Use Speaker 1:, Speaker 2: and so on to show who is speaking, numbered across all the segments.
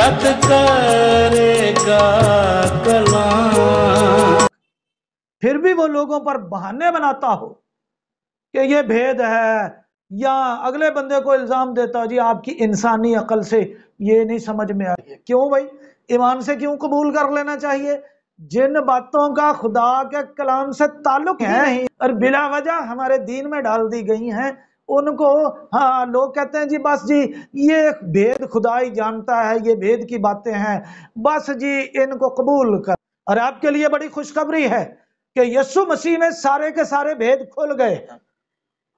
Speaker 1: याद करेगा कलाम।
Speaker 2: फिर भी वो लोगों पर बहाने बनाता हो कि ये भेद है, या अगले बंदे को इल्जाम देता जी आपकी इंसानी अकल से ये नहीं समझ में आई है। क्यों भाई, ईमान से क्यों कबूल कर लेना चाहिए? जिन बातों का खुदा के कलाम से ताल्लुक है नहीं और बिला वजह हमारे दीन में डाल दी गई हैं, उनको हाँ लोग कहते हैं जी बस जी ये भेद खुदा ही जानता है, ये भेद की बातें हैं, बस जी इनको कबूल कर। और आपके लिए बड़ी खुशखबरी है कि यीशु मसीह में सारे के सारे भेद खुल गए।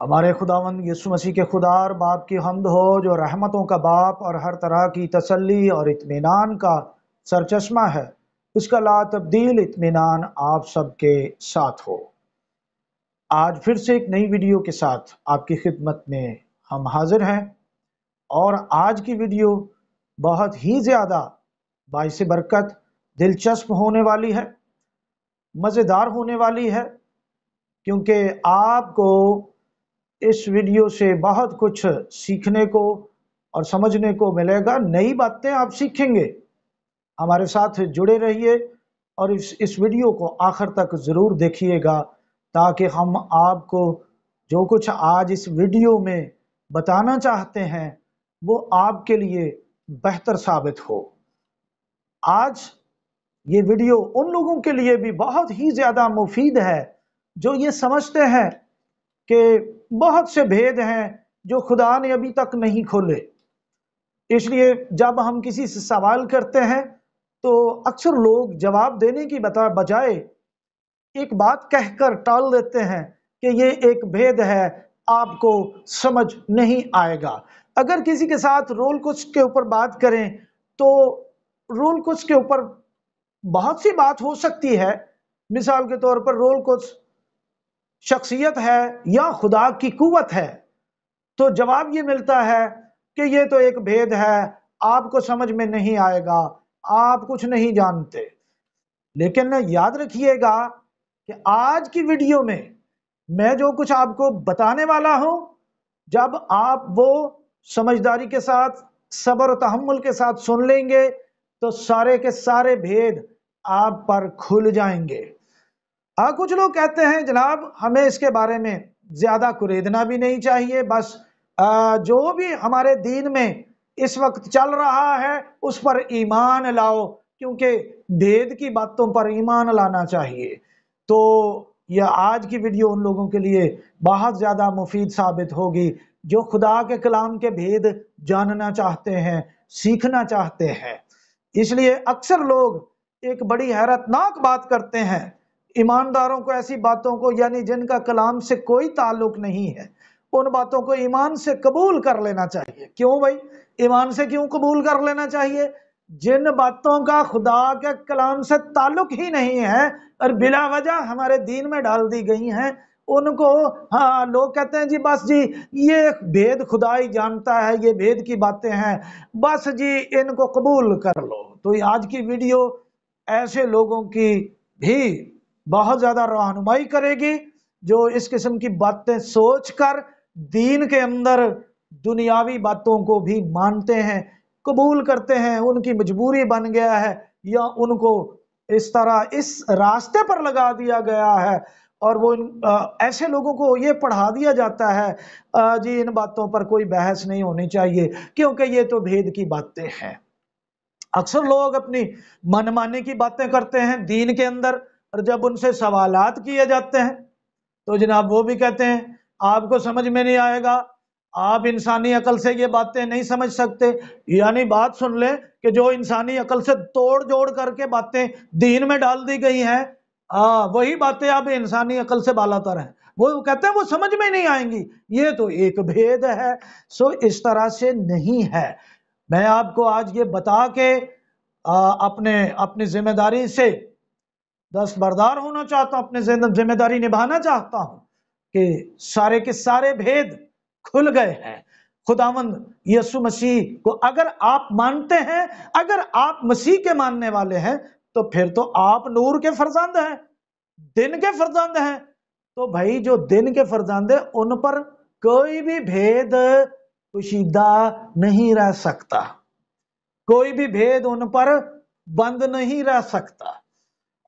Speaker 2: हमारे खुदावंद यीशु मसीह के खुदा और बाप की हम्द हो, जो रहमतों का बाप और हर तरह की तसल्ली और इत्मीनान का सरचश्मा है। उसका ला तब्दील इत्मीनान आप सबके साथ हो। आज फिर से एक नई वीडियो के साथ आपकी खिदमत में हम हाजिर हैं, और आज की वीडियो बहुत ही ज़्यादा बाइस बरकत, दिलचस्प होने वाली है, मज़ेदार होने वाली है, क्योंकि आपको इस वीडियो से बहुत कुछ सीखने को और समझने को मिलेगा। नई बातें आप सीखेंगे। हमारे साथ जुड़े रहिए और इस वीडियो को आखिर तक ज़रूर देखिएगा, ताकि हम आपको जो कुछ आज इस वीडियो में बताना चाहते हैं वो आपके लिए बेहतर साबित हो। आज ये वीडियो उन लोगों के लिए भी बहुत ही ज़्यादा मुफीद है जो ये समझते हैं कि बहुत से भेद हैं जो खुदा ने अभी तक नहीं खोले। इसलिए जब हम किसी से सवाल करते हैं तो अक्सर लोग जवाब देने की बजाय एक बात कहकर टाल देते हैं कि ये एक भेद है, आपको समझ नहीं आएगा। अगर किसी के साथ रोल कुछ के ऊपर बात करें तो रोल कुछ के ऊपर बहुत सी बात हो सकती है। मिसाल के तौर पर रोल कुछ शख्सियत है या खुदा की कुव्वत है, तो जवाब ये मिलता है कि ये तो एक भेद है, आपको समझ में नहीं आएगा, आप कुछ नहीं जानते। लेकिन याद रखिएगा कि आज की वीडियो में मैं जो कुछ आपको बताने वाला हूं, जब आप वो समझदारी के साथ, सब्र और तहम्मुल के साथ सुन लेंगे तो सारे के सारे भेद आप पर खुल जाएंगे। कुछ लोग कहते हैं जनाब हमें इसके बारे में ज्यादा कुरेदना भी नहीं चाहिए, बस जो भी हमारे दीन में इस वक्त चल रहा है उस पर ईमान लाओ, क्योंकि भेद की बातों पर ईमान लाना चाहिए। तो यह आज की वीडियो उन लोगों के लिए बहुत ज्यादा मुफीद साबित होगी जो खुदा के कलाम के भेद जानना चाहते हैं, सीखना चाहते हैं। इसलिए अक्सर लोग एक बड़ी हैरतनाक बात करते हैं, ईमानदारों को ऐसी बातों को, यानी जिनका कलाम से कोई ताल्लुक नहीं है, उन बातों को ईमान से कबूल कर लेना चाहिए। क्यों भाई, ईमान से क्यों कबूल कर लेना चाहिए? जिन बातों का खुदा के कलाम से ताल्लुक ही नहीं है और बिला वजह हमारे दीन में डाल दी गई हैं, उनको हाँ लोग कहते हैं जी बस जी ये भेद खुदा ही जानता है, ये भेद की बातें हैं, बस जी इनको कबूल कर लो। तो आज की वीडियो ऐसे लोगों की भी बहुत ज्यादा रहनुमाई करेगी जो इस किस्म की बातें सोचकर दीन के अंदर दुनियावी बातों को भी मानते हैं, कबूल करते हैं, उनकी मजबूरी बन गया है या उनको इस तरह इस रास्ते पर लगा दिया गया है, और वो ऐसे लोगों को ये पढ़ा दिया जाता है जी इन बातों पर कोई बहस नहीं होनी चाहिए क्योंकि ये तो भेद की बातें हैं। अक्सर लोग अपनी मनमानी की बातें करते हैं दीन के अंदर, और जब उनसे सवालात किए जाते हैं तो जनाब वो भी कहते हैं आपको समझ में नहीं आएगा, आप इंसानी अकल से ये बातें नहीं समझ सकते। यानी बात सुन ले कि जो इंसानी अकल से तोड़ जोड़ करके बातें दीन में डाल दी गई हैं, वही बातें अब इंसानी अकल से बालातर हैं, वो कहते हैं वो समझ में नहीं आएंगी, ये तो एक भेद है। सो इस तरह से नहीं है। मैं आपको आज ये बता के अपनी जिम्मेदारी से दस्तबरदार होना चाहता हूं, अपनी जिम्मेदारी निभाना चाहता हूं कि सारे के सारे भेद खुल गए हैं। खुदावंद यीशु मसीह को अगर आप मानते हैं, अगर आप मसीह के मानने वाले हैं, तो फिर तो आप नूर के फरजंद हैं, दिन के फरजंद हैं। तो भाई जो दिन के फरजंद है उन पर कोई भी भेद पोशीदा नहीं रह सकता। कोई भी भेद उन पर बंद नहीं रह सकता।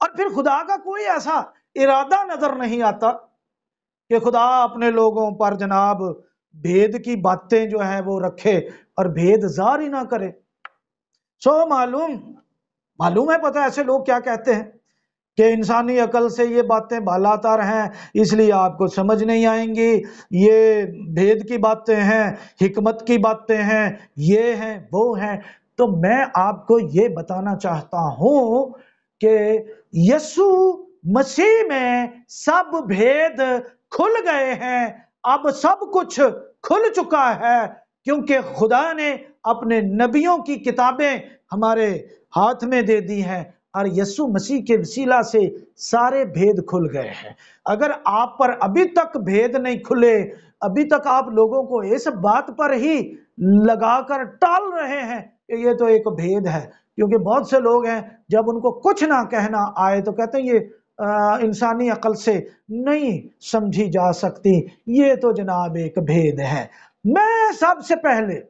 Speaker 2: और फिर खुदा का कोई ऐसा इरादा नजर नहीं आता कि खुदा अपने लोगों पर जनाब भेद की बातें जो है वो रखे और भेद ज़ाहिर ही ना करे। सो मालूम है, पता है ऐसे लोग क्या कहते हैं कि इंसानी अकल से ये बातें बालातर हैं, इसलिए आपको समझ नहीं आएंगी, ये भेद की बातें हैं, हिकमत की बातें हैं, ये हैं वो हैं। तो मैं आपको ये बताना चाहता हूं कि यीशु मसीह में सब भेद खुल गए हैं, अब सब कुछ खुल चुका है, क्योंकि खुदा ने अपने नबियों की किताबें हमारे हाथ में दे दी हैं और यीशु मसीह के वसीला से सारे भेद खुल गए हैं। अगर आप पर अभी तक भेद नहीं खुले, अभी तक आप लोगों को इस बात पर ही लगाकर टाल रहे हैं कि ये तो एक भेद है, क्योंकि बहुत से लोग हैं जब उनको कुछ ना कहना आए तो कहते हैं ये इंसानी अकल से नहीं समझी जा सकती, ये तो जनाब एक भेद है। मैं सबसे पहले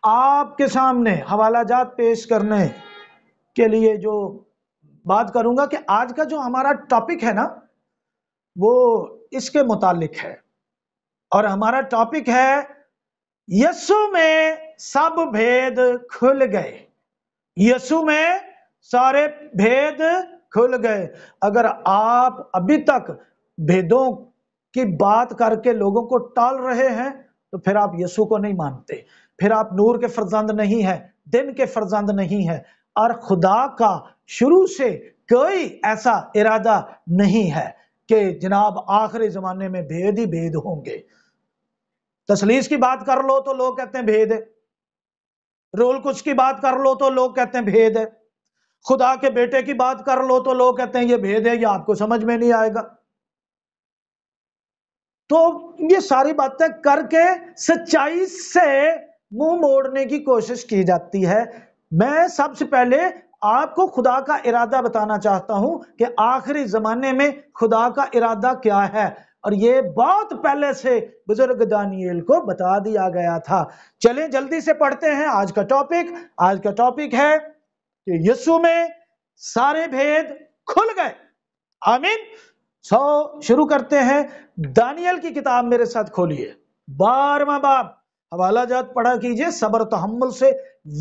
Speaker 2: आपके सामने हवाला जात पेश करने के लिए जो बात करूंगा कि आज का जो हमारा टॉपिक है ना वो इसके मुतालिक है, और हमारा टॉपिक है यीशु में सब भेद खुल गए। यीशु में सारे भेद खुल गए। अगर आप अभी तक भेदों की बात करके लोगों को टाल रहे हैं तो फिर आप यीशु को नहीं मानते, फिर आप नूर के फर्जंद नहीं है, दिन के फर्जंद नहीं है, और खुदा का शुरू से कोई ऐसा इरादा नहीं है कि जनाब आखिरी जमाने में भेद ही भेद होंगे। तसलीस की बात कर लो तो लोग कहते हैं भेद है, रोल कुछ की बात कर लो तो लोग कहते हैं भेद है, खुदा के बेटे की बात कर लो तो लोग कहते हैं ये भेद है, ये आपको समझ में नहीं आएगा। तो ये सारी बातें करके सच्चाई से मुंह मोड़ने की कोशिश की जाती है। मैं सबसे पहले आपको खुदा का इरादा बताना चाहता हूं कि आखिरी जमाने में खुदा का इरादा क्या है, और ये बहुत पहले से बुजुर्ग दानिएल को बता दिया गया था। चलें जल्दी से पढ़ते हैं आज का टॉपिक। आज का टॉपिक है कि यीशु में सारे भेद खुल गए। आमीन। शुरू करते हैं। दानियल की किताब मेरे साथ खोलिए, 12वां बाब। हवाला जात पढ़ा कीजिए, सब्र तहम्मुल से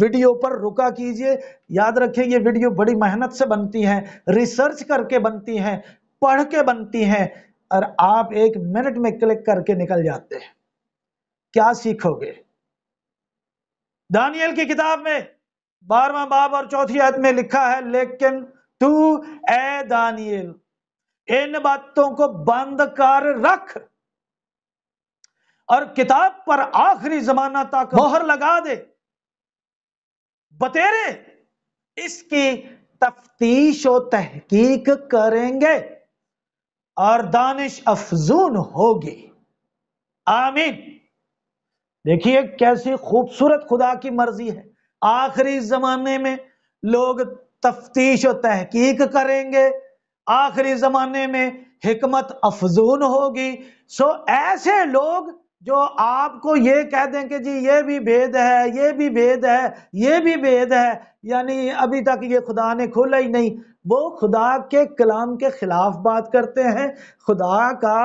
Speaker 2: वीडियो पर रुका कीजिए। याद रखें ये वीडियो बड़ी मेहनत से बनती है, रिसर्च करके बनती है, पढ़ के बनती है, और आप 1 मिनट में क्लिक करके निकल जाते हैं। क्या सीखोगे? दानियल की किताब में 12वां बाब और 4थी आयत में लिखा है, लेकिन तू ए दानियल इन बातों को बंद कर रख और किताब पर आखिरी जमाना तक मोहर लगा दे। बतेरे इसकी तफ्तीश और तहकीक करेंगे और दानिश अफजून होगी। आमीन। देखिए कैसी खूबसूरत खुदा की मर्जी है। आखिरी जमाने में लोग तफ्तीश और तहकीक करेंगे, आखिरी जमाने में हिकमत अफजून होगी। सो ऐसे लोग जो आपको ये कह दें कि जी ये भी भेद है, ये भी भेद है, ये भी भेद है, यानी अभी तक ये खुदा ने खोला ही नहीं, वो खुदा के कलाम के खिलाफ बात करते हैं। खुदा का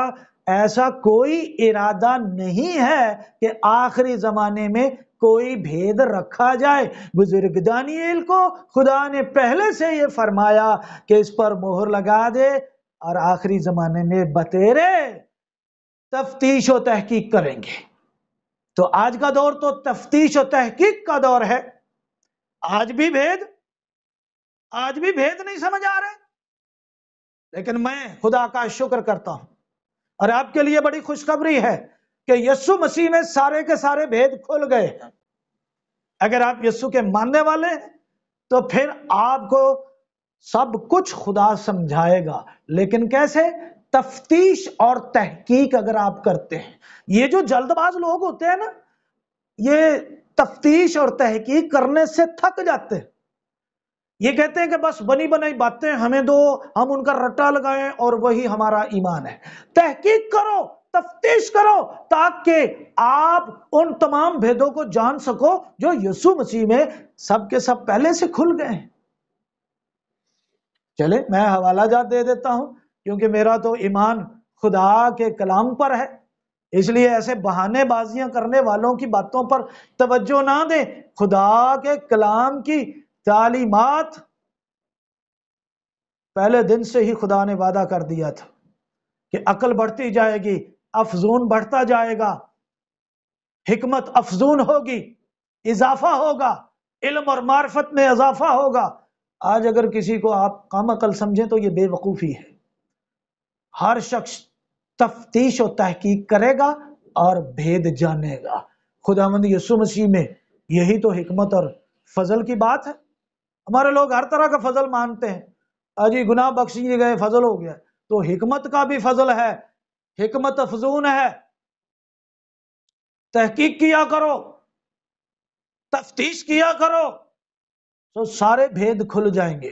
Speaker 2: ऐसा कोई इरादा नहीं है कि आखिरी जमाने में कोई भेद रखा जाए। बुजुर्ग दानिएल को खुदा ने पहले से ये फरमाया कि इस पर मोहर लगा दे और आखिरी जमाने में बतेरे तफ्तीश और तहकीक करेंगे। तो आज का दौर तो तफ्तीश और तहकीक का दौर है। आज भी भेद नहीं समझ आ रहे, लेकिन मैं खुदा का शुक्र करता हूं और आपके लिए बड़ी खुशखबरी है कि यीशु मसीह में सारे के सारे भेद खुल गए हैं। अगर आप यीशु के मानने वाले हैं तो फिर आपको सब कुछ खुदा समझाएगा, लेकिन कैसे? तफ्तीश और तहकीक अगर आप करते हैं। ये जो जल्दबाज लोग होते हैं ना, ये तफ्तीश और तहकीक करने से थक जाते हैं। ये कहते हैं कि बस बनी बनाई बातें हमें दो, हम उनका रट्टा लगाएं और वही हमारा ईमान है। तहकीक करो, تفتیش کرو تاکہ آپ ان تمام بھیدوں کو جان سکو جو یسوع مسیح میں سب کے سب پہلے سے کھل گئے ہیں۔ چلے میں حوالہ جات دے دیتا ہوں، کیونکہ میرا تو ایمان خدا کے کلام پر ہے، اس لیے ایسے بہانے بازیاں کرنے والوں کی باتوں پر توجہ نہ دیں۔ خدا کے کلام کی تعلیمات پہلے دن سے ہی خدا نے وعدہ کر دیا تھا کہ عقل بڑھتی جائے گی، افزون بڑھتا جائے گا، حکمت افزون ہوگی، اضافہ ہوگا، علم اور معرفت میں اضافہ ہوگا۔ آج اگر کسی کو آپ کم عقل سمجھیں تو یہ بے وقوفی ہے۔ ہر شخص تفتیش و تحقیق کرے گا اور بھید جانے گا۔ خداوند یسوع مسیح میں یہی تو حکمت اور فضل کی بات ہے۔ ہمارے لوگ ہر طرح کا فضل مانتے ہیں، جی گناہ بخش دیے گئے، فضل ہو گیا، تو حکمت کا بھی فضل ہے، حکمت افزون ہے۔ تحقیق کیا کرو، تفتیش کیا کرو، تو سارے بھید کھل جائیں گے۔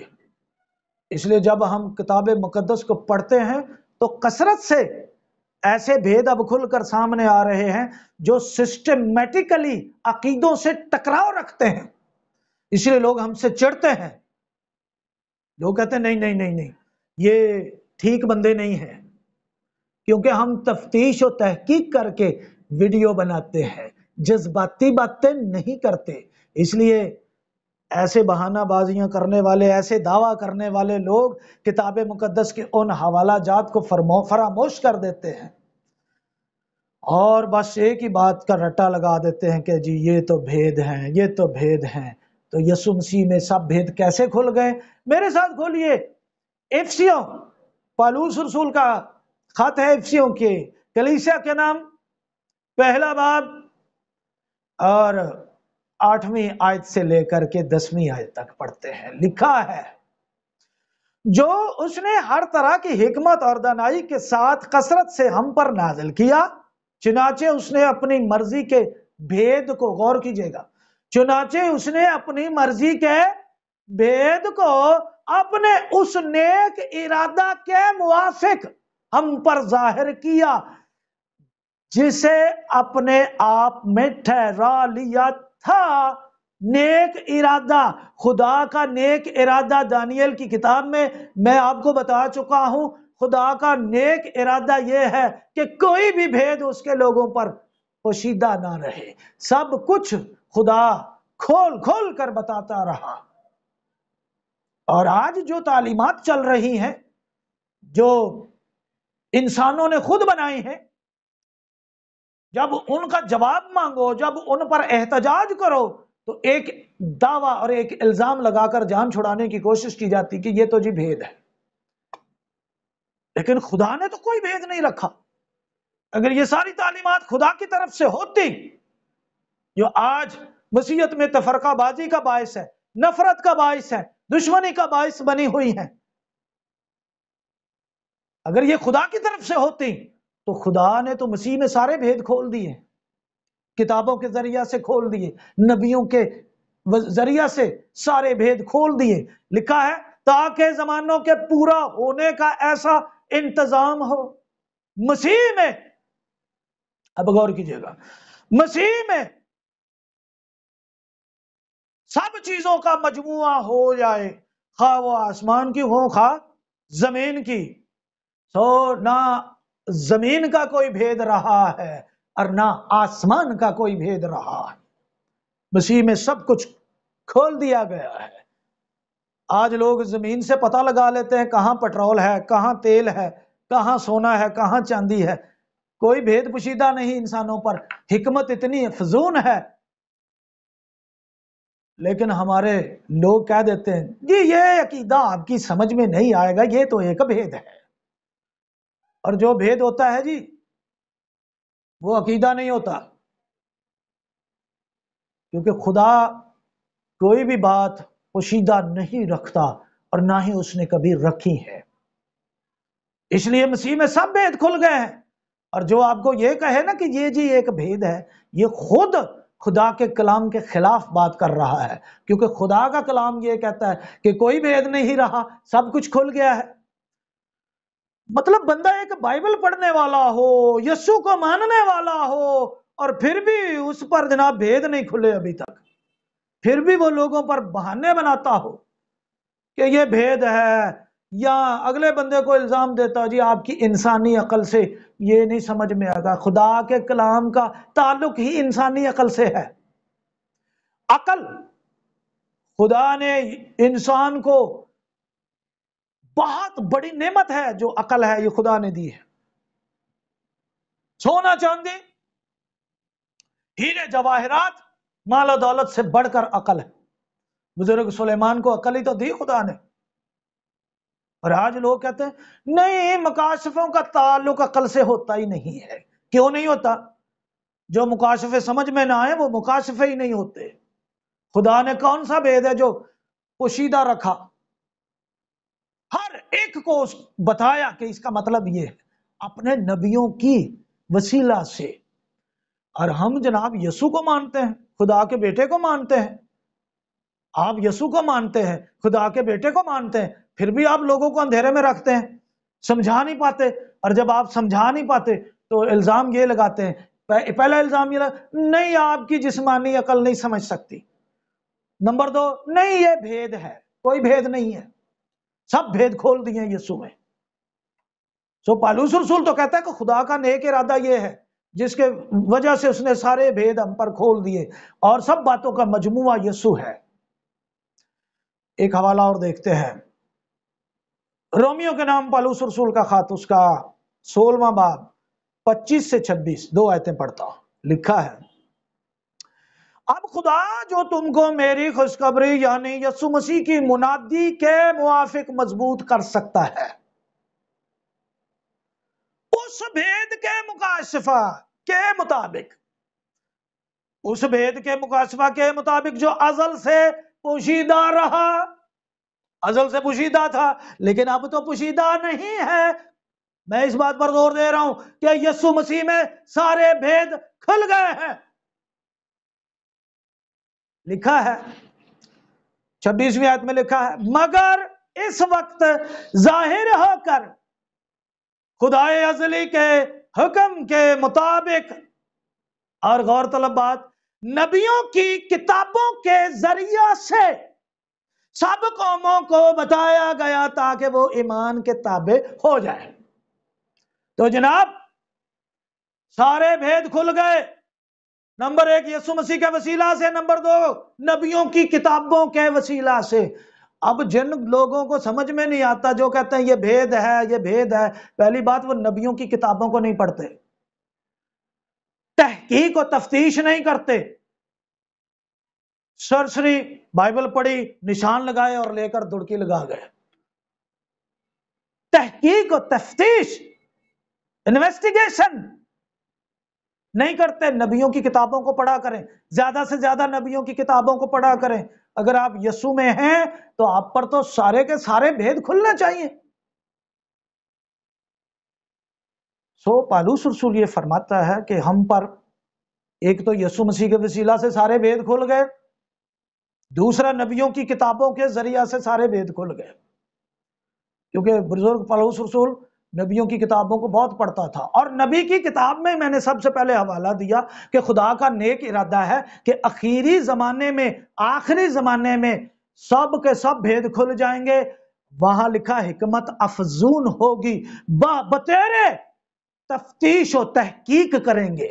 Speaker 2: اس لیے جب ہم کتاب مقدس کو پڑھتے ہیں تو کثرت سے ایسے بھید اب کھل کر سامنے آ رہے ہیں جو سسٹمیٹیکلی عقیدوں سے ٹکراؤ رکھتے ہیں۔ اس لیے لوگ ہم سے چڑھتے ہیں، لوگ کہتے ہیں نہیں نہیں نہیں نہیں، یہ ٹھیک بندے نہیں ہیں، کیونکہ ہم تفتیش و تحقیق کر کے ویڈیو بناتے ہیں، جذباتی باتیں نہیں کرتے۔ اس لیے ایسے بہانہ بازیاں کرنے والے، ایسے دعویٰ کرنے والے لوگ کتاب مقدس کے ان حوالہ جات کو فراموش کر دیتے ہیں اور بس ایک ہی بات کا رٹا لگا دیتے ہیں کہ جی یہ تو بھید ہیں، یہ تو بھید ہیں۔ تو یسوع مسیح میں سب بھید کیسے کھل گئے؟ میرے ساتھ کھولیے افسیوں، پالوس رسول کا خط ہے افسیوں کے کلیسیا کے نام، پہلا باب اور 8ویں آیت سے لے کر کے 10ویں آیت تک پڑھتے ہیں۔ لکھا ہے، جو اس نے ہر طرح کی حکمت اور دانائی کے ساتھ کثرت سے ہم پر نازل کیا، چنانچہ اس نے اپنی مرضی کے بھید کو، غور کیجئے گا، چنانچہ اس نے اپنی مرضی کے بھید کو اپنے اس نیک ارادہ کے موافق ہم پر ظاہر کیا، جسے اپنے آپ میں ٹھہرا لیا تھا۔ نیک ارادہ، خدا کا نیک ارادہ دانیل کی کتاب میں آپ کو بتا چکا ہوں، خدا کا نیک ارادہ یہ ہے کہ کوئی بھی بھید اس کے لوگوں پر پوشیدہ نہ رہے، سب کچھ خدا کھول کھول کر بتاتا رہا۔ اور آج جو تعلیمات چل رہی ہیں، جو انسانوں نے خود بنائی ہیں، جب ان کا جواب مانگو، جب ان پر احتجاج کرو، تو ایک دعویٰ اور ایک الزام لگا کر جان چھڑانے کی کوشش کی جاتی کہ یہ تو جی بھید ہے۔ لیکن خدا نے تو کوئی بھید نہیں رکھا۔ اگر یہ ساری تعلیمات خدا کی طرف سے ہوتی، جو آج مسیحیت میں تفرقہ بازی کا باعث ہے، نفرت کا باعث ہے، دشمنی کا باعث بنی ہوئی ہیں، اگر یہ خدا کی طرف سے ہوتی تو خدا نے تو مسیح میں سارے بھید کھول دیے، کتابوں کے ذریعہ سے کھول دیے، نبیوں کے ذریعہ سے سارے بھید کھول دیے۔ لکھا ہے تاکہ زمانوں کے پورا ہونے کا ایسا انتظام ہو مسیح میں۔ اب غور کیجئے گا، مسیح میں سب چیزوں کا مجموعہ ہو جائے، خواہ وہ آسمان کی ہو خواہ زمین کی، تو نہ زمین کا کوئی بھید رہا ہے اور نہ آسمان کا کوئی بھید رہا ہے، مسیح میں سب کچھ کھول دیا گیا ہے۔ آج لوگ زمین سے پتہ لگا لیتے ہیں کہاں پٹرول ہے، کہاں تیل ہے، کہاں سونا ہے، کہاں چاندی ہے، کوئی بھید پوشیدہ نہیں انسانوں پر، حکمت اتنی فزون ہے۔ لیکن ہمارے لوگ کہہ دیتے ہیں جی یہ عقیدہ آپ کی سمجھ میں نہیں آئے گا، یہ تو ایک بھید ہے، اور جو بھید ہوتا ہے جی وہ عقیدہ نہیں ہوتا، کیونکہ خدا کوئی بھی بات پوشیدہ نہیں رکھتا اور نہ ہی اس نے کبھی رکھی ہے۔ اس لیے مسیح میں سب بھید کھل گئے ہیں، اور جو آپ کو یہ کہے نا کہ یہ جی ایک بھید ہے، یہ خود خدا کے کلام کے خلاف بات کر رہا ہے، کیونکہ خدا کا کلام یہ کہتا ہے کہ کوئی بھید نہیں رہا، سب کچھ کھل گیا ہے۔ मतलब बंदा एक बाइबल पढ़ने वाला हो, यीशु को मानने वाला हो, और फिर भी उस पर जनाब भेद नहीं खुले अभी तक, फिर भी वो लोगों पर बहाने बनाता हो कि ये भेद है, या अगले बंदे को इल्जाम देता जी आपकी इंसानी अकल से ये नहीं समझ में आएगा। खुदा के कलाम का ताल्लुक ही इंसानी अकल से है। अकल, खुदा ने इंसान को बहुत बड़ी नेमत है, जो अकल है ये खुदा ने दी है। सोना चांदी, हीरे जवाहरात, माल दौलत से बढ़कर अकल है। बुजुर्ग सुलेमान को अकल ही तो दी खुदा ने। और आज लोग कहते हैं नहीं, मुकाशफों का ताल्लुक अकल से होता ही नहीं है। क्यों नहीं होता? जो मुकाशफे समझ में ना आए वो मुकाशफे ही नहीं होते। खुदा ने कौन सा भेद है जो पोशीदा रखा? हर एक को बताया कि इसका मतलब ये है, अपने नबियों की वसीला से। और हम जनाब यीशु को मानते हैं, खुदा के बेटे को मानते हैं। आप यीशु को मानते हैं, खुदा के बेटे को मानते हैं, फिर भी आप लोगों को अंधेरे में रखते हैं, समझा नहीं पाते। और जब आप समझा नहीं पाते तो इल्जाम ये लगाते हैं, पहला इल्जाम ये नहीं आपकी जिस्मानी अकल नहीं समझ सकती। नंबर 2, नहीं ये भेद है। कोई भेद नहीं है, सब भेद खोल दिए यीशु में। सो पालूस रसूल तो कहता है कि खुदा का नेक इरादा ये है जिसके वजह से उसने सारे भेद हम पर खोल दिए, और सब बातों का मजमुआ यीशु है। एक हवाला और देखते हैं, रोमियो के नाम पालूस रसूल का खात, उसका 16वां बाब 25 से 26, 2 आयतें पढ़ता हूं। लिखा है, अब खुदा जो तुमको मेरी खुशखबरी यानी यीशु मसीह की मुनादी के मुआफिक मजबूत कर सकता है, उस भेद के मुकाशफा के मुताबिक, उस भेद के मुकाशफा के मुताबिक जो अजल से पोशीदा रहा। अजल से पोशीदा था लेकिन अब तो पोशीदा नहीं है। मैं इस बात पर जोर दे रहा हूं कि यीशु मसीह में सारे भेद खुल गए हैं। लिखा है 26वीं आयत में लिखा है, मगर इस वक्त जाहिर होकर खुदाए अज़ली के हुक्म के मुताबिक, और गौरतलब बात, नबियों की किताबों के जरिया से सब कौमों को बताया गया ताकि वो ईमान के ताबे हो जाए। तो जनाब सारे भेद खुल गए। नंबर 1 यीशु मसीह के वसीला से, नंबर 2 नबियों की किताबों के वसीला से। अब जिन लोगों को समझ में नहीं आता, जो कहते हैं ये भेद है, ये भेद है, पहली बात वो नबियों की किताबों को नहीं पढ़ते, तहकीक और तफ्तीश नहीं करते। सरसरी बाइबल पढ़ी, निशान लगाए और लेकर दुड़की लगा गए। तहकीक और तफ्तीश, इन्वेस्टिगेशन नहीं करते। नबियों की किताबों को पढ़ा करें, ज्यादा से ज्यादा नबियों की किताबों को पढ़ा करें। अगर आप यीशु में हैं तो आप पर तो सारे के सारे भेद खुलने चाहिए। सो पालूस रसूल ये फरमाता है कि हम पर एक तो यीशु मसीह के वसीला से सारे भेद खुल गए, दूसरा नबियों की किताबों के जरिया से सारे भेद खुल गए। क्योंकि बुजुर्ग पालूस रसूल नबियों की किताबों को बहुत पढ़ता था, और नबी की किताब में मैंने सबसे पहले हवाला दिया कि खुदा का नेक इरादा है कि आखिरी जमाने में, आखिरी जमाने में सब के सब भेद खुल जाएंगे। वहां लिखा हिकमत अफजून होगी, बतेरे तफ्तीश और तहकीक करेंगे।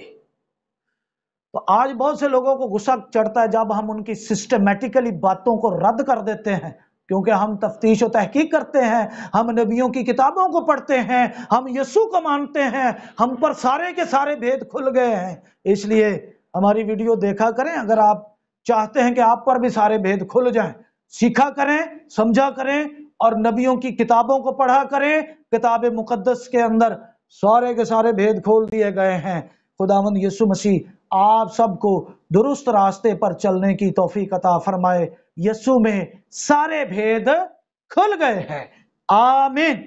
Speaker 2: तो आज बहुत से लोगों को गुस्सा चढ़ता है जब हम उनकी सिस्टमेटिकली बातों को रद्द कर देते हैं, क्योंकि हम तफ्तीश और तहकीक करते हैं, हम नबियों की किताबों को पढ़ते हैं, हम यीशु को मानते हैं, हम पर सारे के सारे भेद खुल गए हैं। इसलिए हमारी वीडियो देखा करें। अगर आप चाहते हैं कि आप पर भी सारे भेद खुल जाएं, सीखा करें, समझा करें, और नबियों की किताबों को पढ़ा करें। किताब मुकद्दस के अंदर सारे के सारे भेद खोल दिए गए हैं। खुदावंद यीशु मसीह आप सबको दुरुस्त रास्ते पर चलने की तौफीक अता फरमाए। यीशु में सारे भेद खुल गए हैं। आमीन।